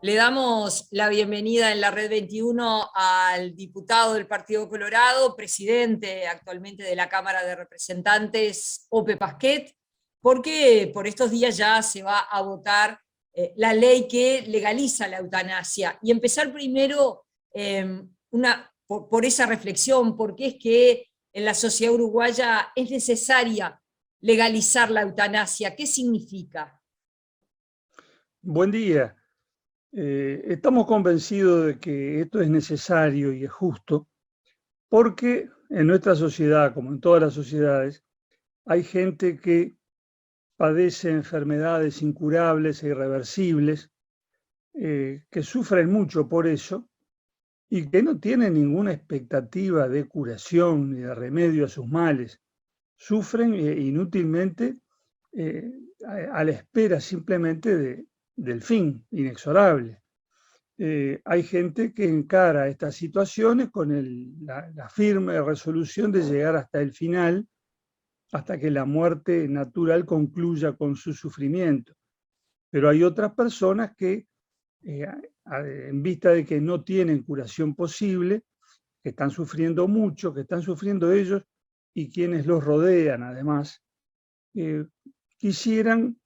Le damos la bienvenida en la Red 21 al diputado del Partido Colorado, presidente actualmente de la Cámara de Representantes, Ope Pasquet, porque por estos días ya se va a votar la ley que legaliza la eutanasia. Y empezar primero por esa reflexión, porque es que en la sociedad uruguaya es necesaria legalizar la eutanasia. ¿Qué significa? Buen día. Estamos convencidos de que esto es necesario y es justo porque en nuestra sociedad, como en todas las sociedades, hay gente que padece enfermedades incurables e irreversibles, que sufren mucho por eso y que no tienen ninguna expectativa de curación ni de remedio a sus males. Sufren inútilmente eh, a la espera simplemente del fin inexorable. Hay gente que encara estas situaciones con la firme resolución de llegar hasta el final, hasta que la muerte natural concluya con su sufrimiento. Pero hay otras personas que, eh, en vista de que no tienen curación posible, que están sufriendo mucho, que están sufriendo ellos y quienes los rodean además, eh, quisieran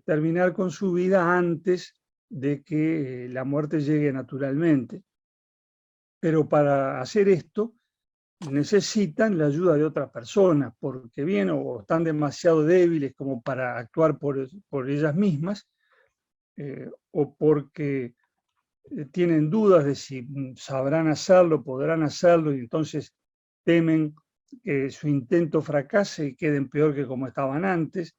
terminar con su vida antes de que la muerte llegue naturalmente. Pero para hacer esto necesitan la ayuda de otras personas, porque bien o están demasiado débiles como para actuar por ellas mismas, o porque tienen dudas de si sabrán hacerlo, podrán hacerlo, y entonces temen que su intento fracase y queden peor que como estaban antes,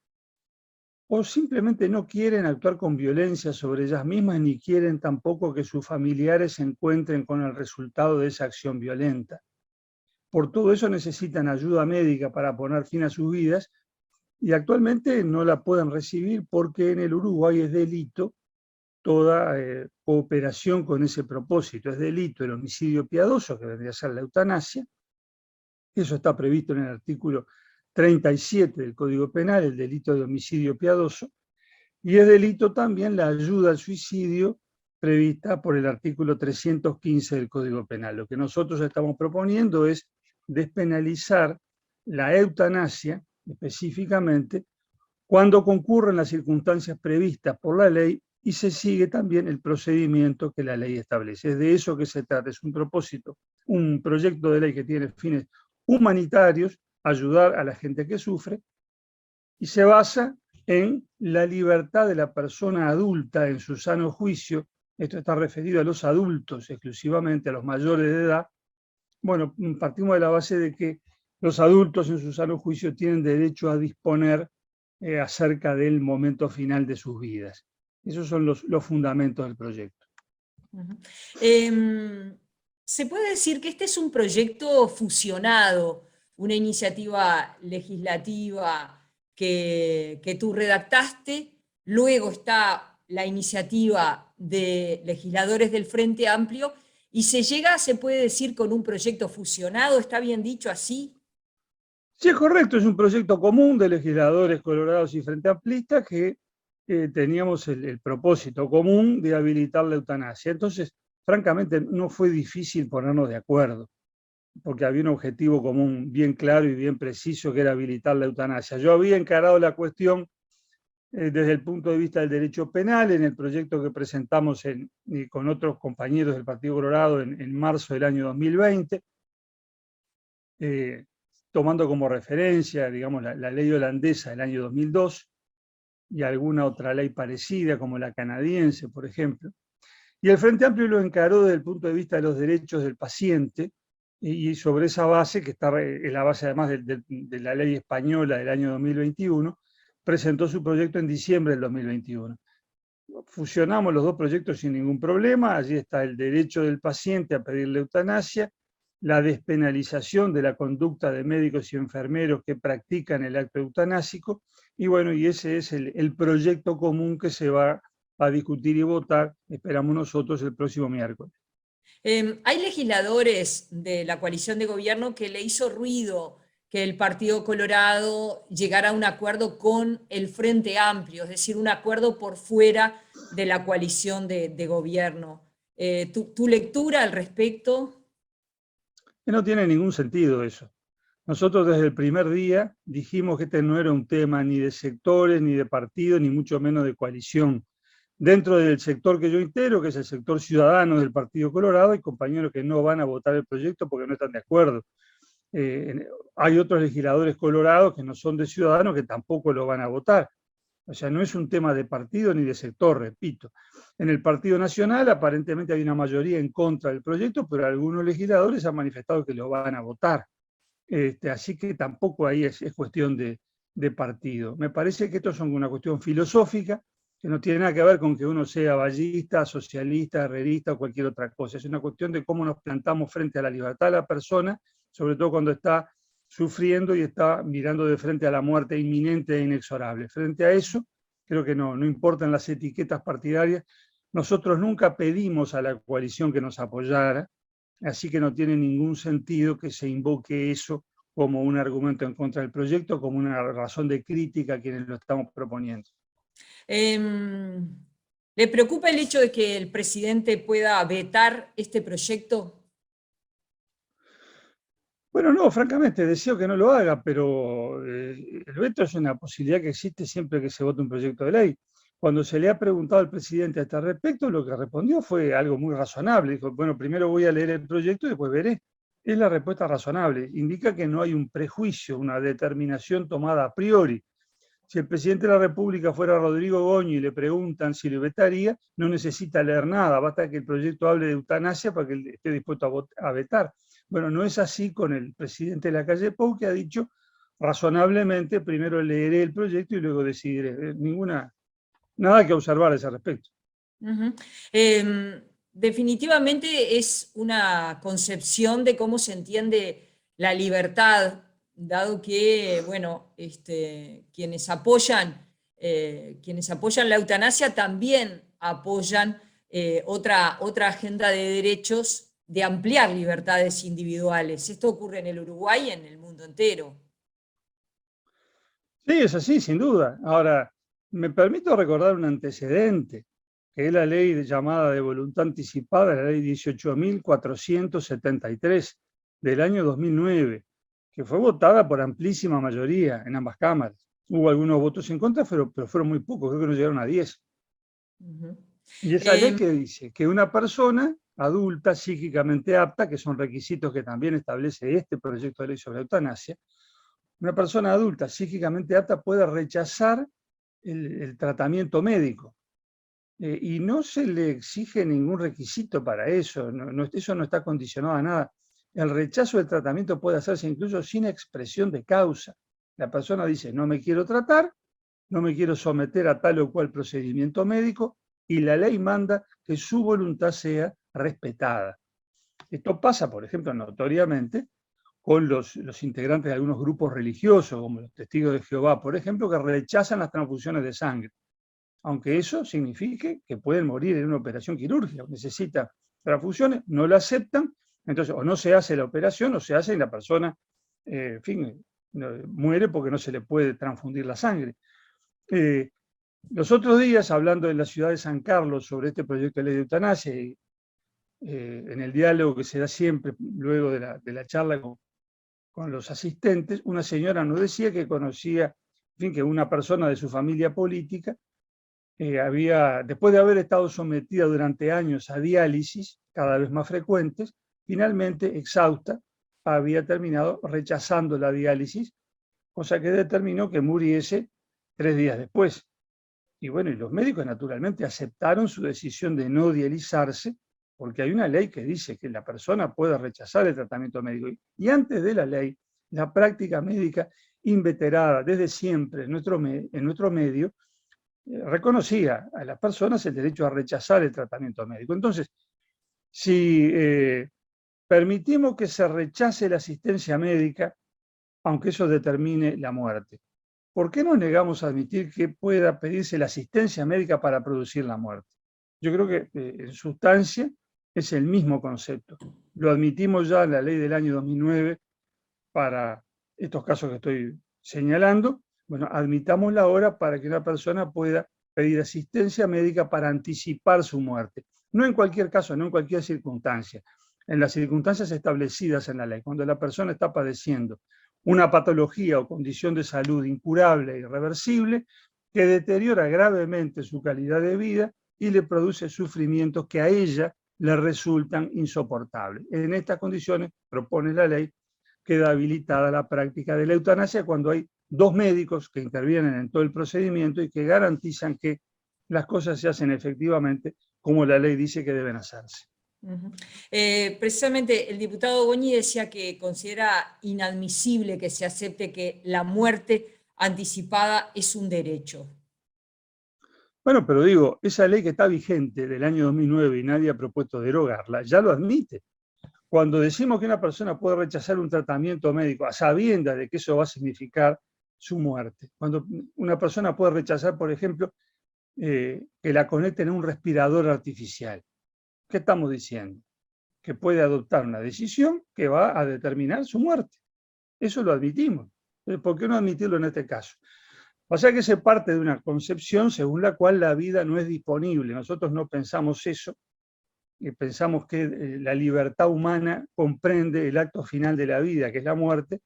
o simplemente no quieren actuar con violencia sobre ellas mismas, ni quieren tampoco que sus familiares se encuentren con el resultado de esa acción violenta. Por todo eso necesitan ayuda médica para poner fin a sus vidas y actualmente no la pueden recibir porque en el Uruguay es delito toda cooperación con ese propósito. Es delito el homicidio piadoso, que vendría a ser la eutanasia. Eso está previsto en el artículo 37 del Código Penal, el delito de homicidio piadoso. Y es delito también la ayuda al suicidio prevista por el artículo 315 del Código Penal. Lo que nosotros estamos proponiendo es despenalizar la eutanasia específicamente cuando concurren las circunstancias previstas por la ley y se sigue también el procedimiento que la ley establece. Es de eso que se trata, es un propósito, un proyecto de ley que tiene fines humanitarios, ayudar a la gente que sufre, y se basa en la libertad de la persona adulta en su sano juicio. Esto está referido a los adultos exclusivamente, a los mayores de edad. Bueno, partimos de la base de que los adultos en su sano juicio tienen derecho a disponer acerca del momento final de sus vidas. Esos son los fundamentos del proyecto. Se puede decir que este es un proyecto fusionado, una iniciativa legislativa que tú redactaste, luego está la iniciativa de legisladores del Frente Amplio, y se llega, se puede decir, con un proyecto fusionado. ¿Está bien dicho así? Sí, es correcto, es un proyecto común de legisladores colorados y frente amplistas que teníamos el propósito común de habilitar la eutanasia. Entonces, francamente, no fue difícil ponernos de acuerdo, porque había un objetivo común bien claro y bien preciso, que era habilitar la eutanasia. Yo había encarado la cuestión desde el punto de vista del derecho penal en el proyecto que presentamos con otros compañeros del Partido Colorado en marzo del año 2020, tomando como referencia, digamos, la ley holandesa del año 2002 y alguna otra ley parecida, como la canadiense, por ejemplo. Y el Frente Amplio lo encaró desde el punto de vista de los derechos del paciente, y sobre esa base, que está en la base además de la ley española del año 2021, presentó su proyecto en diciembre del 2021. Fusionamos los dos proyectos sin ningún problema. Allí está el derecho del paciente a pedir la eutanasia, la despenalización de la conducta de médicos y enfermeros que practican el acto eutanásico, y bueno, y ese es el proyecto común que se va a discutir y votar, esperamos nosotros, el próximo miércoles. Hay legisladores de la coalición de gobierno que le hizo ruido que el Partido Colorado llegara a un acuerdo con el Frente Amplio, es decir, un acuerdo por fuera de la coalición de gobierno. ¿Tu lectura al respecto? Que no tiene ningún sentido eso. Nosotros desde el primer día dijimos que este no era un tema ni de sectores, ni de partidos, ni mucho menos de coalición. Dentro del sector que yo integro, que es el sector ciudadano del Partido Colorado, hay compañeros que no van a votar el proyecto porque no están de acuerdo. Hay otros legisladores colorados que no son de Ciudadanos que tampoco lo van a votar. O sea, no es un tema de partido ni de sector, repito. En el Partido Nacional aparentemente hay una mayoría en contra del proyecto, pero algunos legisladores han manifestado que lo van a votar. Así que tampoco ahí es cuestión de partido. Me parece que esto es una cuestión filosófica que no tiene nada que ver con que uno sea vallista, socialista, herrerista o cualquier otra cosa. Es una cuestión de cómo nos plantamos frente a la libertad de la persona, sobre todo cuando está sufriendo y está mirando de frente a la muerte inminente e inexorable. Frente a eso, creo que no importan las etiquetas partidarias. Nosotros nunca pedimos a la coalición que nos apoyara, así que no tiene ningún sentido que se invoque eso como un argumento en contra del proyecto, como una razón de crítica a quienes lo estamos proponiendo. ¿Le preocupa el hecho de que el presidente pueda vetar este proyecto? Bueno, no, francamente, deseo que no lo haga, pero el veto es una posibilidad que existe siempre que se vote un proyecto de ley. Cuando se le ha preguntado al presidente a este respecto, lo que respondió fue algo muy razonable. Dijo, bueno, primero voy a leer el proyecto y después veré. Es la respuesta razonable. Indica que no hay un prejuicio, una determinación tomada a priori. Si el presidente de la República fuera Rodrigo Goñi y le preguntan si lo vetaría, no necesita leer nada, basta que el proyecto hable de eutanasia para que él esté dispuesto a vetar. Bueno, no es así con el presidente de la calle Pou, que ha dicho razonablemente, primero leeré el proyecto y luego decidiré. Nada que observar a ese respecto. Uh-huh. Definitivamente es una concepción de cómo se entiende la libertad, dado que, bueno, quienes apoyan la eutanasia también apoyan otra agenda de derechos de ampliar libertades individuales. Esto ocurre en el Uruguay y en el mundo entero. Sí, es así, sin duda. Ahora, me permito recordar un antecedente, que es la ley llamada de voluntad anticipada, la ley 18.473 del año 2009, que fue votada por amplísima mayoría en ambas cámaras. Hubo algunos votos en contra, pero fueron muy pocos, creo que no llegaron a 10. Uh-huh. Y esa ley que dice que una persona adulta, psíquicamente apta, que son requisitos que también establece este proyecto de ley sobre eutanasia, una persona adulta psíquicamente apta puede rechazar el tratamiento médico y no se le exige ningún requisito para eso, eso no está condicionado a nada. El rechazo del tratamiento puede hacerse incluso sin expresión de causa. La persona dice, no me quiero tratar, no me quiero someter a tal o cual procedimiento médico, y la ley manda que su voluntad sea respetada. Esto pasa, por ejemplo, notoriamente con los integrantes de algunos grupos religiosos, como los testigos de Jehová, por ejemplo, que rechazan las transfusiones de sangre, aunque eso signifique que pueden morir en una operación quirúrgica, necesitan transfusiones, no la aceptan, entonces o no se hace la operación o se hace y la persona, en fin, muere porque no se le puede transfundir la sangre. Los otros días, hablando en la ciudad de San Carlos sobre este proyecto de ley de eutanasia, en el diálogo que se da siempre luego de la charla con los asistentes, una señora nos decía que conocía, en fin, que una persona de su familia política después de haber estado sometida durante años a diálisis, cada vez más frecuentes, finalmente, exhausta, había terminado rechazando la diálisis, cosa que determinó que muriese 3 días después. Y bueno, y los médicos naturalmente aceptaron su decisión de no dializarse, porque hay una ley que dice que la persona puede rechazar el tratamiento médico. Y antes de la ley, la práctica médica inveterada desde siempre en nuestro medio reconocía a las personas el derecho a rechazar el tratamiento médico. Entonces, si permitimos que se rechace la asistencia médica, aunque eso determine la muerte, ¿por qué nos negamos a admitir que pueda pedirse la asistencia médica para producir la muerte? Yo creo que en sustancia es el mismo concepto. Lo admitimos ya en la ley del año 2009 para estos casos que estoy señalando, bueno, admitámosla ahora para que una persona pueda pedir asistencia médica para anticipar su muerte. No en cualquier caso, no en cualquier circunstancia. En las circunstancias establecidas en la ley, cuando la persona está padeciendo una patología o condición de salud incurable e irreversible que deteriora gravemente su calidad de vida y le produce sufrimientos que a ella le resultan insoportables. En estas condiciones, propone la ley, queda habilitada la práctica de la eutanasia cuando hay dos médicos que intervienen en todo el procedimiento y que garantizan que las cosas se hacen efectivamente como la ley dice que deben hacerse. Precisamente el diputado Goñi decía que considera inadmisible que se acepte que la muerte anticipada es un derecho. Bueno, pero digo, esa ley que está vigente del año 2009 y nadie ha propuesto derogarla, ya lo admite. Cuando decimos que una persona puede rechazar un tratamiento médico a sabiendas de que eso va a significar su muerte, cuando una persona puede rechazar, por ejemplo, que la conecten a un respirador artificial, ¿qué estamos diciendo? Que puede adoptar una decisión que va a determinar su muerte. Eso lo admitimos. ¿Por qué no admitirlo en este caso? O sea que se parte de una concepción según la cual la vida no es disponible. Nosotros no pensamos eso, pensamos que la libertad humana comprende el acto final de la vida, que es la muerte,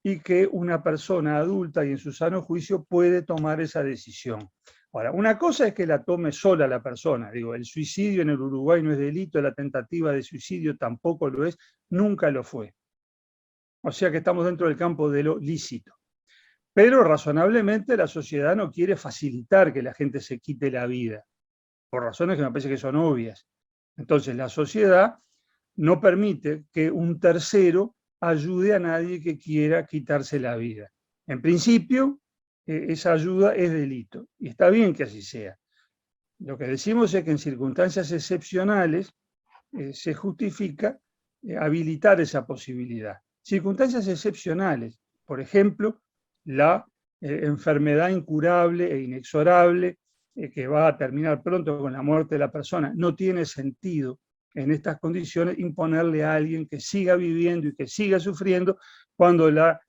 y que una persona adulta y en su sano juicio puede tomar esa decisión. Ahora, una cosa es que la tome sola la persona, digo, el suicidio en el Uruguay no es delito, la tentativa de suicidio tampoco lo es, nunca lo fue. O sea que estamos dentro del campo de lo lícito. Pero razonablemente la sociedad no quiere facilitar que la gente se quite la vida, por razones que me parece que son obvias. Entonces la sociedad no permite que un tercero ayude a nadie que quiera quitarse la vida. En principio, esa ayuda es delito, y está bien que así sea. Lo que decimos es que en circunstancias excepcionales se justifica habilitar esa posibilidad. Circunstancias excepcionales, por ejemplo, la enfermedad incurable e inexorable que va a terminar pronto con la muerte de la persona. No tiene sentido en estas condiciones imponerle a alguien que siga viviendo y que siga sufriendo cuando la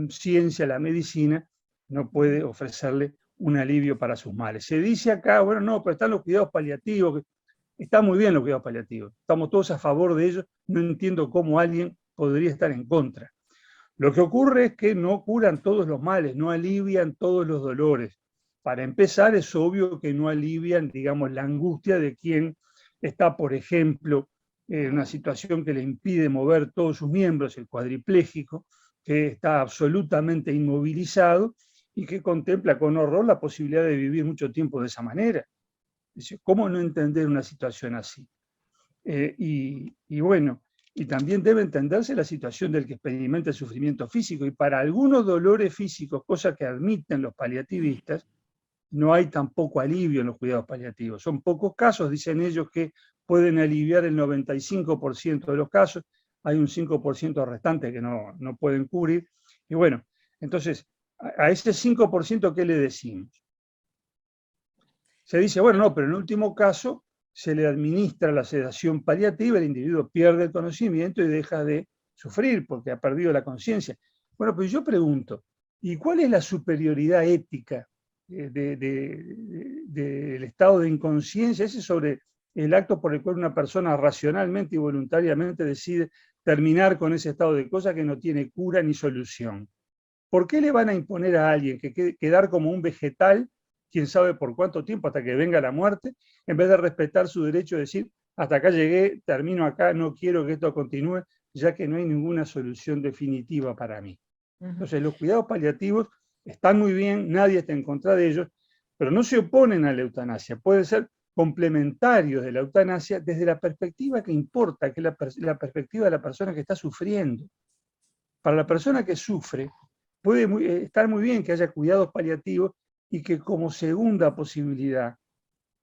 ciencia, la medicina, no puede ofrecerle un alivio para sus males. Se dice acá, bueno, no, pero están los cuidados paliativos. Está muy bien los cuidados paliativos, estamos todos a favor de ellos, no entiendo cómo alguien podría estar en contra. Lo que ocurre es que no curan todos los males, no alivian todos los dolores. Para empezar, es obvio que no alivian, digamos, la angustia de quien está, por ejemplo, en una situación que le impide mover todos sus miembros, el cuadripléjico, que está absolutamente inmovilizado y que contempla con horror la posibilidad de vivir mucho tiempo de esa manera. ¿Cómo no entender una situación así? Y bueno, y también debe entenderse la situación del que experimenta el sufrimiento físico. Y para algunos dolores físicos, cosa que admiten los paliativistas, no hay tampoco alivio en los cuidados paliativos. Son pocos casos, dicen ellos, que pueden aliviar el 95% de los casos. Hay un 5% restante que no pueden cubrir. Y bueno, entonces, a ese 5%, ¿qué le decimos? Se dice, bueno, no, pero en el último caso se le administra la sedación paliativa, el individuo pierde el conocimiento y deja de sufrir porque ha perdido la conciencia. Bueno, pues yo pregunto, ¿y cuál es la superioridad ética del estado de inconsciencia ese sobre el acto por el cual una persona racionalmente y voluntariamente decide terminar con ese estado de cosas que no tiene cura ni solución? ¿Por qué le van a imponer a alguien que quedar como un vegetal, quién sabe por cuánto tiempo, hasta que venga la muerte, en vez de respetar su derecho de decir, hasta acá llegué, termino acá, no quiero que esto continúe, ya que no hay ninguna solución definitiva para mí? Entonces, los cuidados paliativos están muy bien, nadie está en contra de ellos, pero no se oponen a la eutanasia, pueden ser complementarios de la eutanasia desde la perspectiva que importa, que es la perspectiva de la persona que está sufriendo. Para la persona que sufre, puede estar muy bien que haya cuidados paliativos y que como segunda posibilidad,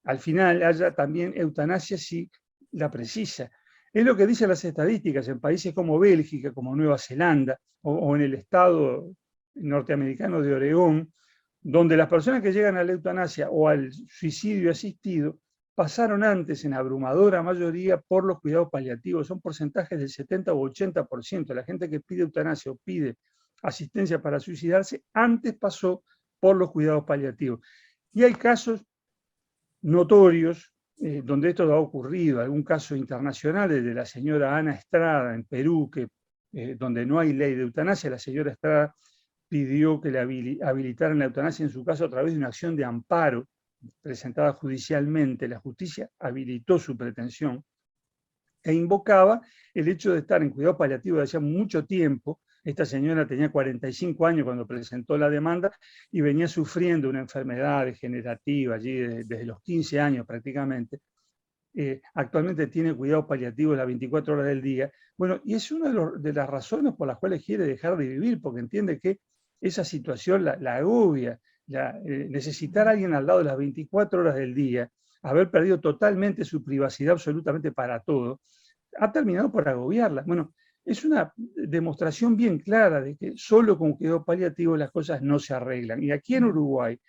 al final haya también eutanasia si la precisa. Es lo que dicen las estadísticas en países como Bélgica, como Nueva Zelanda, o en el estado norteamericano de Oregón, donde las personas que llegan a la eutanasia o al suicidio asistido pasaron antes en abrumadora mayoría por los cuidados paliativos. Son porcentajes del 70 o 80%. La gente que pide eutanasia o pide asistencia para suicidarse, antes pasó por los cuidados paliativos. Y hay casos notorios donde esto ha ocurrido, algún caso internacional, el de la señora Ana Estrada en Perú, donde no hay ley de eutanasia. La señora Estrada pidió que le habilitaran la eutanasia, en su caso a través de una acción de amparo presentada judicialmente. La justicia habilitó su pretensión e invocaba el hecho de estar en cuidado paliativo de hacía mucho tiempo. Esta señora tenía 45 años cuando presentó la demanda y venía sufriendo una enfermedad degenerativa allí desde los 15 años prácticamente. Actualmente tiene cuidado paliativo las 24 horas del día. Bueno, y es una de las razones por las cuales quiere dejar de vivir, porque entiende que esa situación la agobia, necesitar a alguien al lado de las 24 horas del día, haber perdido totalmente su privacidad absolutamente para todo, ha terminado por agobiarla. Bueno, es una demostración bien clara de que solo con cuidado paliativo las cosas no se arreglan. Y aquí en Uruguay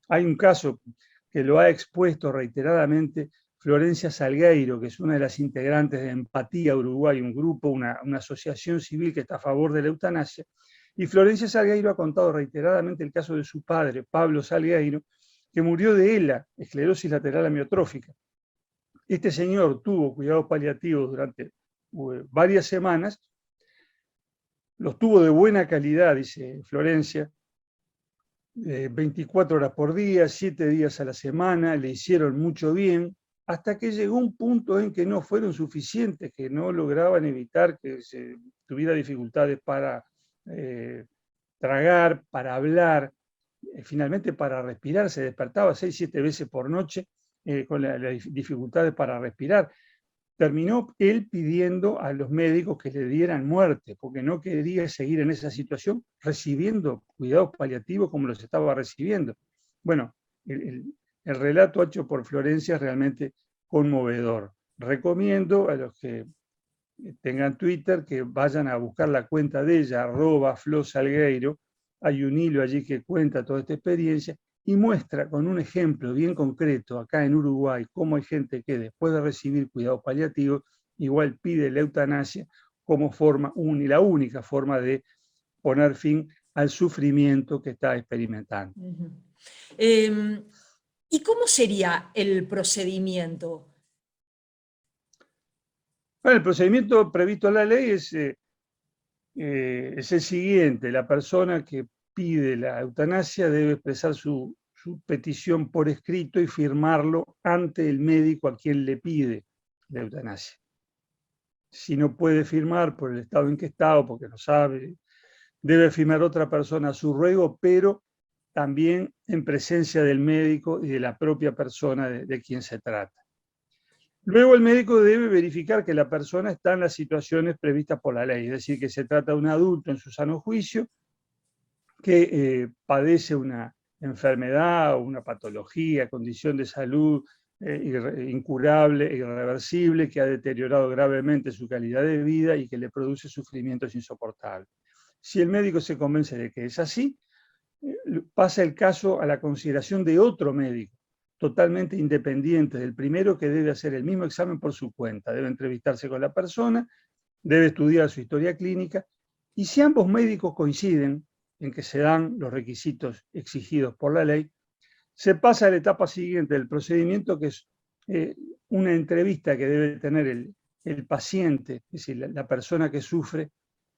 hay un caso que lo ha expuesto reiteradamente Florencia Salgueiro, que es una de las integrantes de Empatía Uruguay, un grupo, una asociación civil que está a favor de la eutanasia. Y Florencia Salgueiro ha contado reiteradamente el caso de su padre, Pablo Salgueiro, que murió de ELA, esclerosis lateral amiotrófica. Este señor tuvo cuidados paliativos durante varias semanas, los tuvo de buena calidad, dice Florencia, 24 horas por día, 7 días a la semana, le hicieron mucho bien, hasta que llegó un punto en que no fueron suficientes, que no lograban evitar que se tuviera dificultades para tragar, para hablar, finalmente para respirar. Se despertaba 6-7 veces por noche con las dificultades para respirar. Terminó él pidiendo a los médicos que le dieran muerte, porque no quería seguir en esa situación recibiendo cuidados paliativos como los estaba recibiendo. Bueno, el relato hecho por Florencia es realmente conmovedor. Recomiendo a los que tengan Twitter que vayan a buscar la cuenta de ella, @FloSalgueiro. Hay un hilo allí que cuenta toda esta experiencia y muestra con un ejemplo bien concreto acá en Uruguay cómo hay gente que después de recibir cuidado paliativo igual pide la eutanasia como forma, la única forma de poner fin al sufrimiento que está experimentando. ¿Y cómo sería el procedimiento? Bueno, el procedimiento previsto en la ley es el siguiente: la persona que pide la eutanasia debe expresar su petición por escrito y firmarlo ante el médico a quien le pide la eutanasia. Si no puede firmar por el estado en que está o porque no sabe, debe firmar otra persona a su ruego, pero también en presencia del médico y de la propia persona de quien se trata. Luego el médico debe verificar que la persona está en las situaciones previstas por la ley, es decir, que se trata de un adulto en su sano juicio que padece una enfermedad o una patología, condición de salud incurable, irreversible, que ha deteriorado gravemente su calidad de vida y que le produce sufrimientos insoportables. Si el médico se convence de que es así, pasa el caso a la consideración de otro médico, totalmente independiente del primero, que debe hacer el mismo examen por su cuenta, debe entrevistarse con la persona, debe estudiar su historia clínica, y si ambos médicos coinciden en que se dan los requisitos exigidos por la ley, se pasa a la etapa siguiente del procedimiento, que es una entrevista que debe tener el paciente, es decir, la persona que sufre,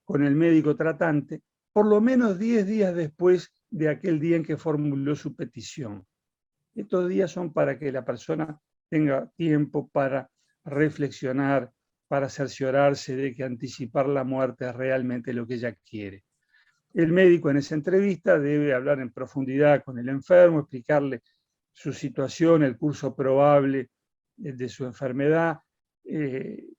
con el médico tratante, por lo menos 10 días después de aquel día en que formuló su petición. Estos días son para que la persona tenga tiempo para reflexionar, para cerciorarse de que anticipar la muerte es realmente lo que ella quiere. El médico en esa entrevista debe hablar en profundidad con el enfermo, explicarle su situación, el curso probable de su enfermedad,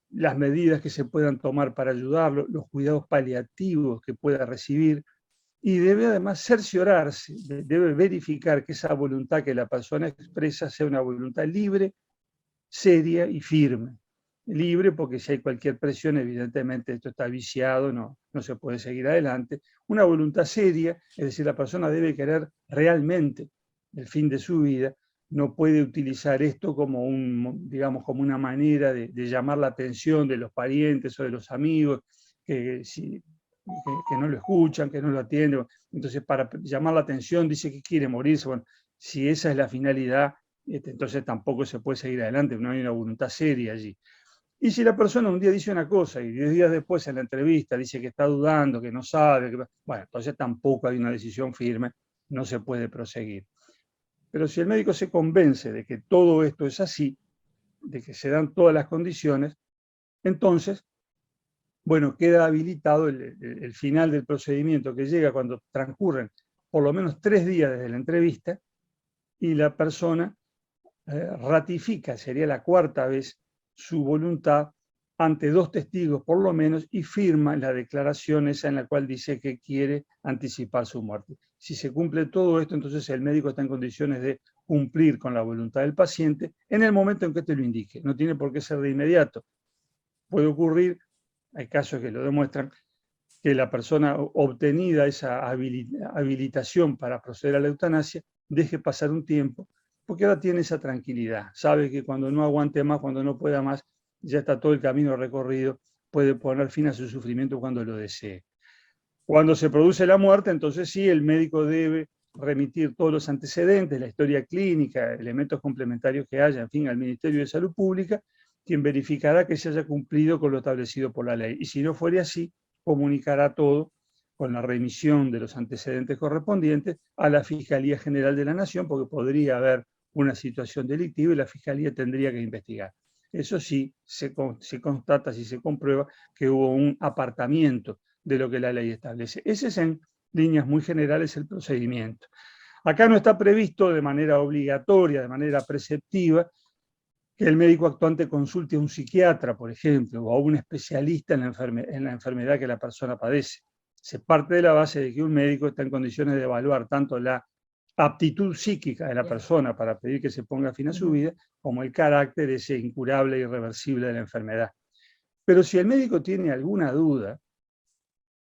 las medidas que se puedan tomar para ayudarlo, los cuidados paliativos que pueda recibir, y debe además cerciorarse, debe verificar que esa voluntad que la persona expresa sea una voluntad libre, seria y firme. Libre porque si hay cualquier presión, evidentemente esto está viciado, no se puede seguir adelante. Una voluntad seria, es decir, la persona debe querer realmente el fin de su vida, no puede utilizar esto como como una manera de llamar la atención de los parientes o de los amigos, que si que no lo escuchan, que no lo atienden. Entonces, para llamar la atención, dice que quiere morirse. Bueno, si esa es la finalidad, entonces tampoco se puede seguir adelante, no hay una voluntad seria allí. Y si la persona un día dice una cosa y 10 días después en la entrevista dice que está dudando, que no sabe, bueno, entonces tampoco hay una decisión firme, no se puede proseguir. Pero si el médico se convence de que todo esto es así, de que se dan todas las condiciones, entonces, bueno, queda habilitado el final del procedimiento, que llega cuando transcurren por lo menos 3 días desde la entrevista y la persona ratifica, sería la 4ª vez, su voluntad ante 2 testigos por lo menos y firma la declaración esa en la cual dice que quiere anticipar su muerte. Si se cumple todo esto, entonces el médico está en condiciones de cumplir con la voluntad del paciente en el momento en que te lo indique. No tiene por qué ser de inmediato. Puede ocurrir, hay casos que lo demuestran, que la persona obtenida esa habilitación para proceder a la eutanasia deje pasar un tiempo, porque ahora tiene esa tranquilidad, sabe que cuando no aguante más, cuando no pueda más, ya está todo el camino recorrido, puede poner fin a su sufrimiento cuando lo desee. Cuando se produce la muerte, entonces sí, el médico debe remitir todos los antecedentes, la historia clínica, elementos complementarios que haya, en fin, al Ministerio de Salud Pública, quien verificará que se haya cumplido con lo establecido por la ley. Y si no fuere así, comunicará todo con la remisión de los antecedentes correspondientes a la Fiscalía General de la Nación, porque podría haber una situación delictiva y la Fiscalía tendría que investigar. Eso sí, se constata, si se comprueba que hubo un apartamiento de lo que la ley establece. Ese es en líneas muy generales el procedimiento. Acá no está previsto de manera obligatoria, de manera preceptiva, que el médico actuante consulte a un psiquiatra, por ejemplo, o a un especialista en la enfermedad que la persona padece. Se parte de la base de que un médico está en condiciones de evaluar tanto la aptitud psíquica de la persona para pedir que se ponga fin a su vida, como el carácter ese incurable e irreversible de la enfermedad. Pero si el médico tiene alguna duda,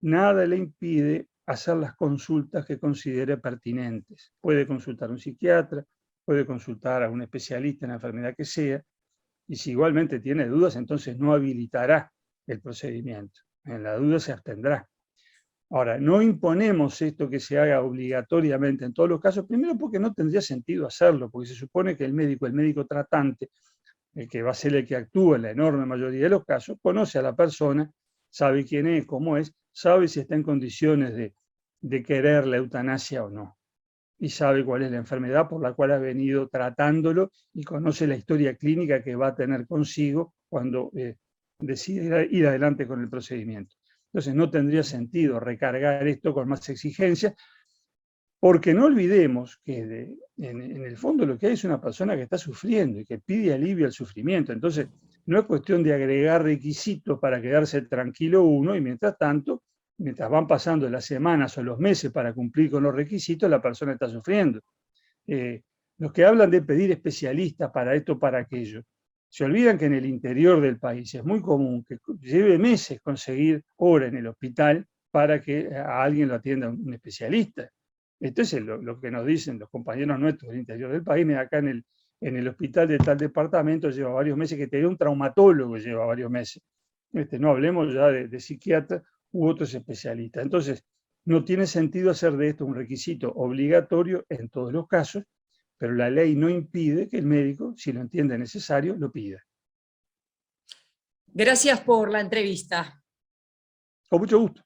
nada le impide hacer las consultas que considere pertinentes. Puede consultar a un psiquiatra, puede consultar a un especialista en la enfermedad que sea, y si igualmente tiene dudas, entonces no habilitará el procedimiento. En la duda se abstendrá. Ahora, no imponemos esto que se haga obligatoriamente en todos los casos, primero porque no tendría sentido hacerlo, porque se supone que el médico tratante, el que va a ser el que actúa en la enorme mayoría de los casos, conoce a la persona, sabe quién es, cómo es, sabe si está en condiciones de querer la eutanasia o no. Y sabe cuál es la enfermedad por la cual ha venido tratándolo y conoce la historia clínica que va a tener consigo cuando decide ir adelante con el procedimiento. Entonces no tendría sentido recargar esto con más exigencias, porque no olvidemos que en el fondo lo que hay es una persona que está sufriendo y que pide alivio al sufrimiento. Entonces no es cuestión de agregar requisitos para quedarse tranquilo uno y mientras tanto, mientras van pasando las semanas o los meses para cumplir con los requisitos, la persona está sufriendo. Los que hablan de pedir especialistas para esto, para aquello, se olvidan que en el interior del país es muy común que lleve meses conseguir hora en el hospital para que a alguien lo atienda un especialista. Esto es lo que nos dicen los compañeros nuestros del interior del país. Acá en el hospital de tal departamento lleva varios meses, que te dio un traumatólogo lleva varios meses. No hablemos ya de psiquiatras u otros especialistas. Entonces, no tiene sentido hacer de esto un requisito obligatorio en todos los casos, pero la ley no impide que el médico, si lo entiende necesario, lo pida. Gracias por la entrevista. Con mucho gusto.